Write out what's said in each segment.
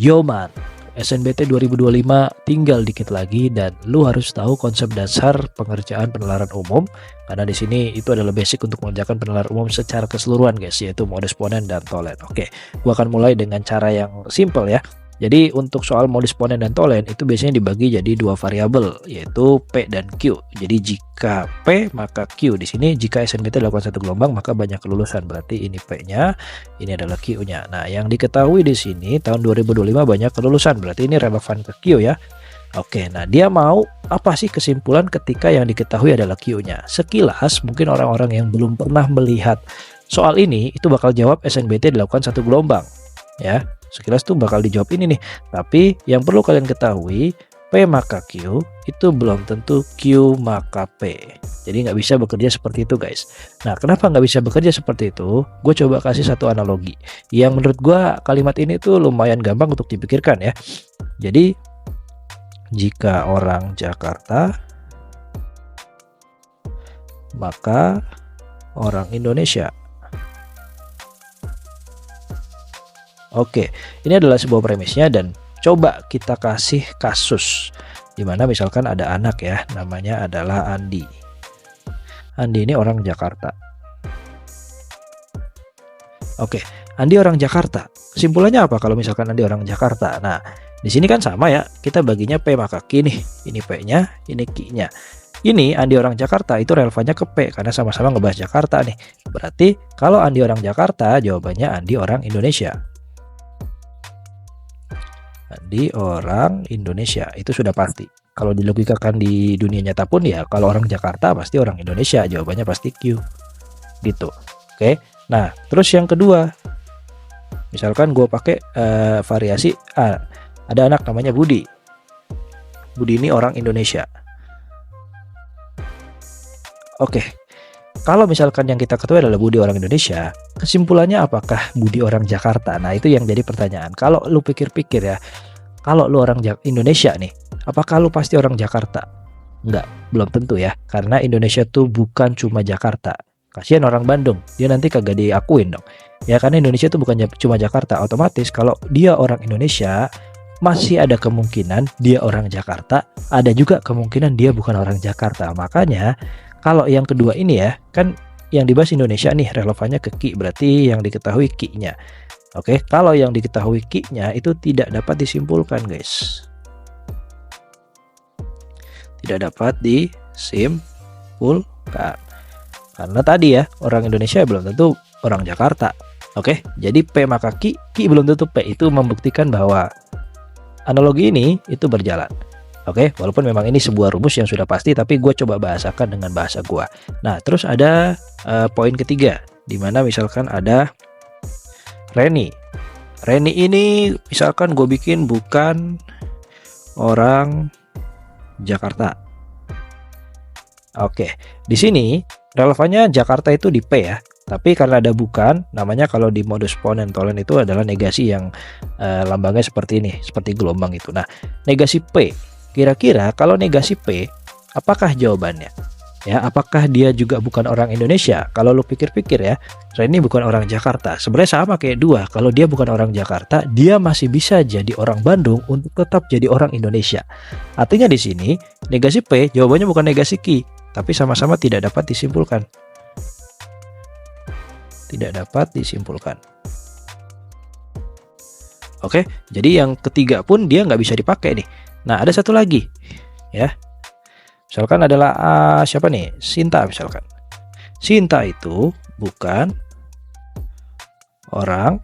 Yo man, SNBT 2025 tinggal dikit lagi dan lu harus tahu konsep dasar pengerjaan penalaran umum karena di sini itu adalah basic untuk mengerjakan penalaran umum secara keseluruhan guys, yaitu modus ponen dan tolen. Oke, gua akan mulai dengan cara yang simple ya. Jadi untuk soal modus ponen dan tolen itu biasanya dibagi jadi dua variabel yaitu P dan Q. Jadi jika P maka Q. Di sini jika SNBT dilakukan satu gelombang maka banyak kelulusan, berarti ini P-nya, ini adalah Q-nya. Nah, yang diketahui di sini tahun 2025 banyak kelulusan, berarti ini relevan ke Q ya. Oke, nah dia mau apa sih kesimpulan ketika yang diketahui adalah Q-nya? Sekilas mungkin orang-orang yang belum pernah melihat soal ini itu bakal jawab SNBT dilakukan satu gelombang ya. Sekilas tuh bakal dijawab ini nih. Tapi yang perlu kalian ketahui, P maka Q itu belum tentu Q maka P. Jadi nggak bisa bekerja seperti itu guys. Nah, kenapa nggak bisa bekerja seperti itu? Gue coba kasih satu analogi yang menurut gue kalimat ini tuh lumayan gampang untuk dipikirkan ya. Jadi jika orang Jakarta maka orang Indonesia. Oke, ini adalah sebuah premisnya dan coba kita kasih kasus dimana misalkan ada anak ya, namanya adalah Andi. Andi ini orang Jakarta. Oke, Andi orang Jakarta. Kesimpulannya apa kalau misalkan Andi orang Jakarta? Nah, di sini kan sama ya, kita baginya P maka Q nih. Ini P-nya, ini Q-nya. Ini Andi orang Jakarta itu relevannya ke P karena sama-sama ngebahas Jakarta nih. Berarti kalau Andi orang Jakarta, jawabannya Andi orang Indonesia. Andi orang Indonesia itu sudah pasti. Kalau dilogikakan di dunia nyata pun ya kalau orang Jakarta pasti orang Indonesia, jawabannya pasti Q gitu. Oke, nah terus yang kedua, misalkan gue pakai variasi A, ada anak namanya Budi. Budi ini orang Indonesia. Oke, kalau misalkan yang kita ketahui adalah Budi orang Indonesia, kesimpulannya apakah Budi orang Jakarta? Nah, itu yang jadi pertanyaan. Kalau lu pikir-pikir ya, kalau lu orang Indonesia nih, apakah lu pasti orang Jakarta? Enggak, belum tentu ya. Karena Indonesia tuh bukan cuma Jakarta. Kasihan orang Bandung, dia nanti kagak diakuin dong. Ya karena Indonesia tuh bukan cuma Jakarta. Otomatis kalau dia orang Indonesia, masih ada kemungkinan dia orang Jakarta, ada juga kemungkinan dia bukan orang Jakarta. Makanya kalau yang kedua ini ya, kan yang dibahas Indonesia nih relevannya ke Q, berarti yang diketahui Q-nya. Oke, kalau yang diketahui Q-nya itu tidak dapat disimpulkan guys. Tidak dapat disimpulkan. Karena tadi ya, orang Indonesia belum tentu orang Jakarta. Oke, jadi P maka Q, Q belum tentu P. Itu membuktikan bahwa analogi ini itu berjalan. Oke, walaupun memang ini sebuah rumus yang sudah pasti, tapi gue coba bahasakan dengan bahasa gue. Nah, terus ada poin ketiga, dimana misalkan ada Reni. Reni ini misalkan gue bikin bukan orang Jakarta. Oke, di sini relevannya Jakarta itu di P ya. Tapi karena ada bukan, namanya kalau di modus ponen tolen itu adalah negasi yang lambangnya seperti ini, seperti gelombang itu. Nah, negasi P. Kira-kira kalau negasi P, apakah jawabannya? Ya, apakah dia juga bukan orang Indonesia? Kalau lu pikir-pikir ya, Reni bukan orang Jakarta. Sebenarnya sama kayak dua. Kalau dia bukan orang Jakarta, dia masih bisa jadi orang Bandung untuk tetap jadi orang Indonesia. Artinya di sini negasi P jawabannya bukan negasi Q, tapi sama-sama tidak dapat disimpulkan. Tidak dapat disimpulkan. Oke, jadi yang ketiga pun dia nggak bisa dipakai nih. Nah, ada satu lagi ya. Misalkan adalah siapa nih? Sinta misalkan. Sinta itu bukan orang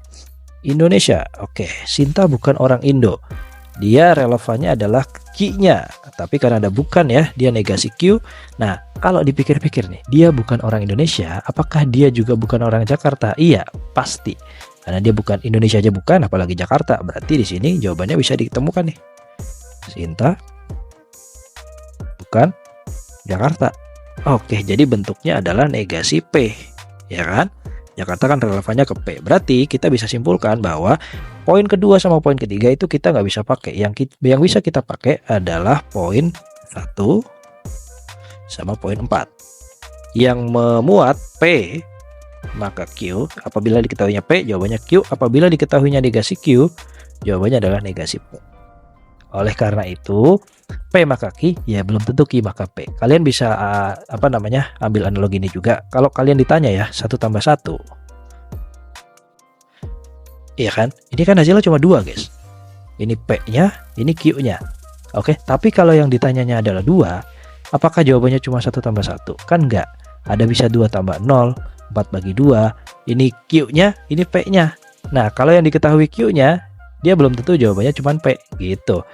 Indonesia. Oke, Sinta bukan orang Indo. Dia relevannya adalah Q-nya. Tapi karena ada bukan ya, dia negasi Q. Nah, kalau dipikir-pikir nih, dia bukan orang Indonesia, apakah dia juga bukan orang Jakarta? Iya, pasti. Karena dia bukan Indonesia aja bukan, apalagi Jakarta. Berarti di sini jawabannya bisa ditemukan nih. Sinta bukan Jakarta. Oke, jadi bentuknya adalah negasi P, ya kan? Jakarta kan relevannya ke P. Berarti kita bisa simpulkan bahwa poin kedua sama poin ketiga itu kita nggak bisa pakai. Yang bisa kita pakai adalah poin 1 sama poin 4. Yang memuat P maka Q, apabila diketahuinya P, jawabannya Q. Apabila diketahuinya negasi Q, Jawabannya adalah negasi P. Oleh karena itu, P maka Q, ya belum tentu Q maka P. Kalian bisa ambil analogi ini juga. Kalau kalian ditanya ya, 1 tambah 1. Iya kan? Ini kan hasilnya cuma 2, guys. Ini P-nya, ini Q-nya. Oke, tapi kalau yang ditanyanya adalah 2, apakah jawabannya cuma 1 tambah 1? Kan enggak. Ada bisa 2 tambah 0, 4 bagi 2, ini Q-nya, ini P-nya. Nah, kalau yang diketahui Q-nya, dia belum tentu jawabannya cuma P, gitu.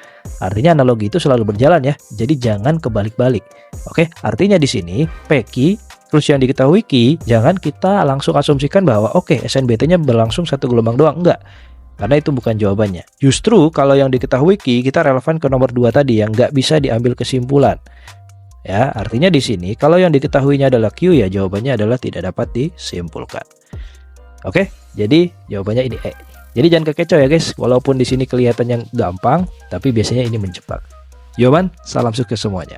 Artinya analogi itu selalu berjalan ya, jadi jangan kebalik-balik. Oke, artinya di sini PQ, terus yang diketahui Q, jangan kita langsung asumsikan bahwa oke, SNBT-nya berlangsung 1 gelombang doang, enggak. Karena itu bukan jawabannya. Justru kalau yang diketahui Q, kita relevan ke nomor 2 tadi yang nggak bisa diambil kesimpulan. Ya, artinya di sini kalau yang diketahuinya adalah Q, ya jawabannya adalah tidak dapat disimpulkan. Oke, jadi jawabannya ini E. Jadi jangan kekecoh ya guys, walaupun di sini kelihatannya gampang, tapi biasanya ini menjebak. Yoman, salam sukses semuanya.